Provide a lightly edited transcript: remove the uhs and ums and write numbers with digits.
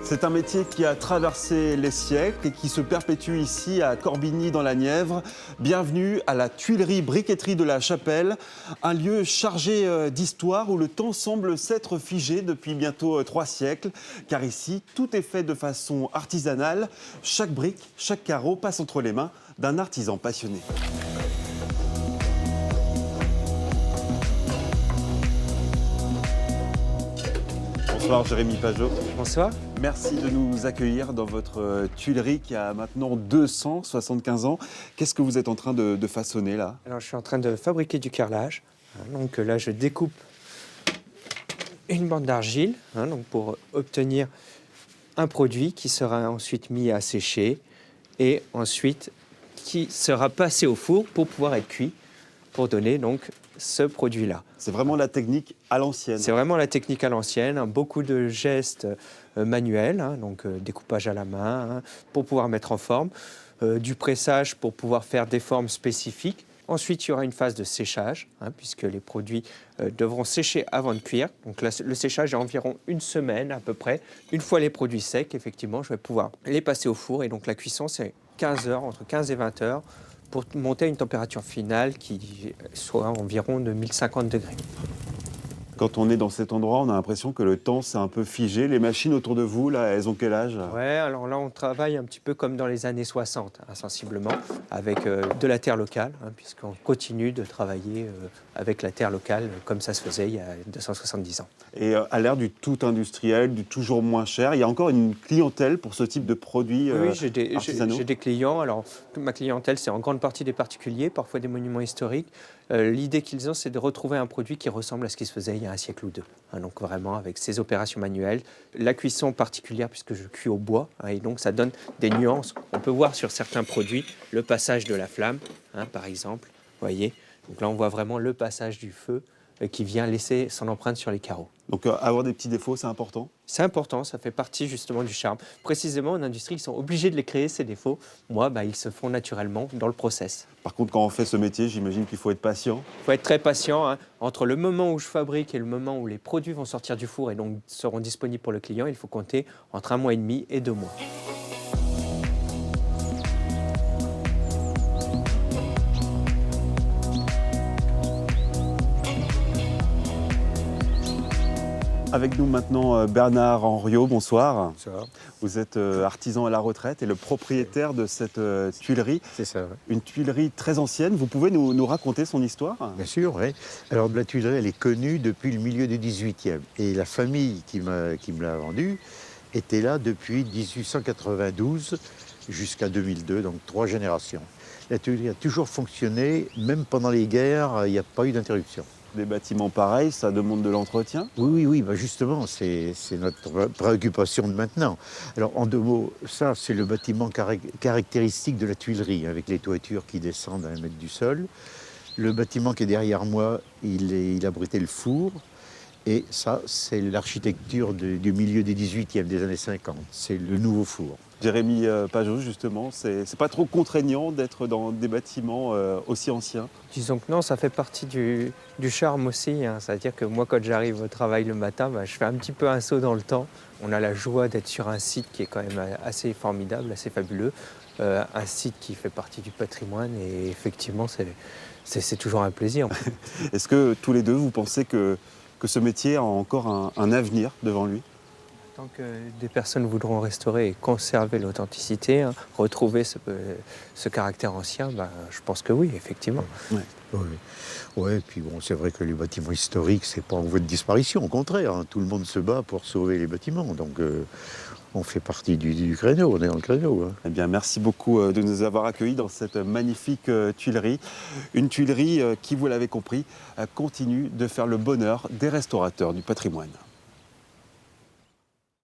C'est un métier qui a traversé les siècles et qui se perpétue ici à Corbigny dans la Nièvre. Bienvenue à la tuilerie briqueterie de la Chapelle, un lieu chargé d'histoire où le temps semble s'être figé depuis bientôt 3 siècles. Car ici, tout est fait de façon artisanale. Chaque brique, chaque carreau passe entre les mains d'un artisan passionné. Bonsoir Jérémy Pajot. Bonsoir. Merci de nous accueillir dans votre tuilerie qui a maintenant 275 ans. Qu'est-ce que vous êtes en train de façonner là? Alors, je suis en train de fabriquer du carrelage. Donc là, je découpe une bande d'argile donc pour obtenir un produit qui sera ensuite mis à sécher et ensuite qui sera passé au four pour pouvoir être cuit pour donner donc ce produit-là. C'est vraiment la technique à l'ancienne. C'est vraiment la technique à l'ancienne, beaucoup de gestes manuels, donc découpage à la main pour pouvoir mettre en forme, du pressage pour pouvoir faire des formes spécifiques. Ensuite, il y aura une phase de séchage, puisque les produits devront sécher avant de cuire. Donc là, le séchage est environ une semaine à peu près. Une fois les produits secs, effectivement, je vais pouvoir les passer au four. Et donc la cuisson, c'est 15 heures, entre 15 et 20 heures, pour monter à une température finale qui soit environ de 1050 degrés. Quand on est dans cet endroit, on a l'impression que le temps s'est un peu figé. Les machines autour de vous, là, elles ont quel âge? Ouais, alors là, on travaille un petit peu comme dans les années 60, sensiblement, avec de la terre locale, puisqu'on continue de travailler avec la terre locale, comme ça se faisait il y a 270 ans. Et à l'ère du tout industriel, du toujours moins cher, il y a encore une clientèle pour ce type de produits Oui, artisanaux? j'ai des clients. Alors, ma clientèle, c'est en grande partie des particuliers, parfois des monuments historiques. L'idée qu'ils ont, c'est de retrouver un produit qui ressemble à ce qui se faisait il y a un siècle ou deux. Donc vraiment avec ces opérations manuelles, la cuisson particulière puisque je cuis au bois, et donc ça donne des nuances. On peut voir sur certains produits le passage de la flamme, par exemple, voyez. Donc là, on voit vraiment le passage du feu qui vient laisser son empreinte sur les carreaux. Donc avoir des petits défauts, c'est important? C'est important, ça fait partie justement du charme. Précisément, en industrie, ils sont obligés de les créer, ces défauts. Moi, ils se font naturellement dans le process. Par contre, quand on fait ce métier, j'imagine qu'il faut être patient. Il faut être très patient. Entre le moment où je fabrique et le moment où les produits vont sortir du four et donc seront disponibles pour le client, il faut compter entre 1 mois et demi et 2 mois. Avec nous maintenant Bernard Henriot, bonsoir. Bonsoir. Vous êtes artisan à la retraite et le propriétaire de cette tuilerie. C'est ça, oui. Une tuilerie très ancienne. Vous pouvez nous raconter son histoire? Bien sûr, oui. Alors la tuilerie, elle est connue depuis le milieu du 18e. Et la famille qui me l'a vendue était là depuis 1892 jusqu'à 2002, donc 3 générations. La tuilerie a toujours fonctionné, même pendant les guerres, il n'y a pas eu d'interruption. Des bâtiments pareils, ça demande de l'entretien? Oui, justement, c'est notre préoccupation de maintenant. Alors, en 2 mots, ça, c'est le bâtiment caractéristique de la tuilerie, avec les toitures qui descendent à 1 mètre du sol. Le bâtiment qui est derrière moi, il abritait le four. Et ça, c'est l'architecture du milieu des 18e, des années 50. C'est le nouveau four. Jérémy Pajot, justement, c'est pas trop contraignant d'être dans des bâtiments aussi anciens? Disons que non, ça fait partie du charme aussi. C'est-à-dire que moi, quand j'arrive au travail le matin, je fais un petit peu un saut dans le temps. On a la joie d'être sur un site qui est quand même assez formidable, assez fabuleux. Un site qui fait partie du patrimoine et effectivement, c'est toujours un plaisir. Est-ce que tous les deux, vous pensez que ce métier a encore un avenir devant lui? Tant que des personnes voudront restaurer et conserver l'authenticité, retrouver ce caractère ancien, je pense que oui, effectivement. Oui, et puis bon, c'est vrai que les bâtiments historiques, c'est pas en voie de disparition, au contraire. Tout le monde se bat pour sauver les bâtiments, donc on fait partie du créneau, on est dans le créneau. Eh bien, merci beaucoup de nous avoir accueillis dans cette magnifique tuilerie. Une tuilerie qui, vous l'avez compris, continue de faire le bonheur des restaurateurs du patrimoine.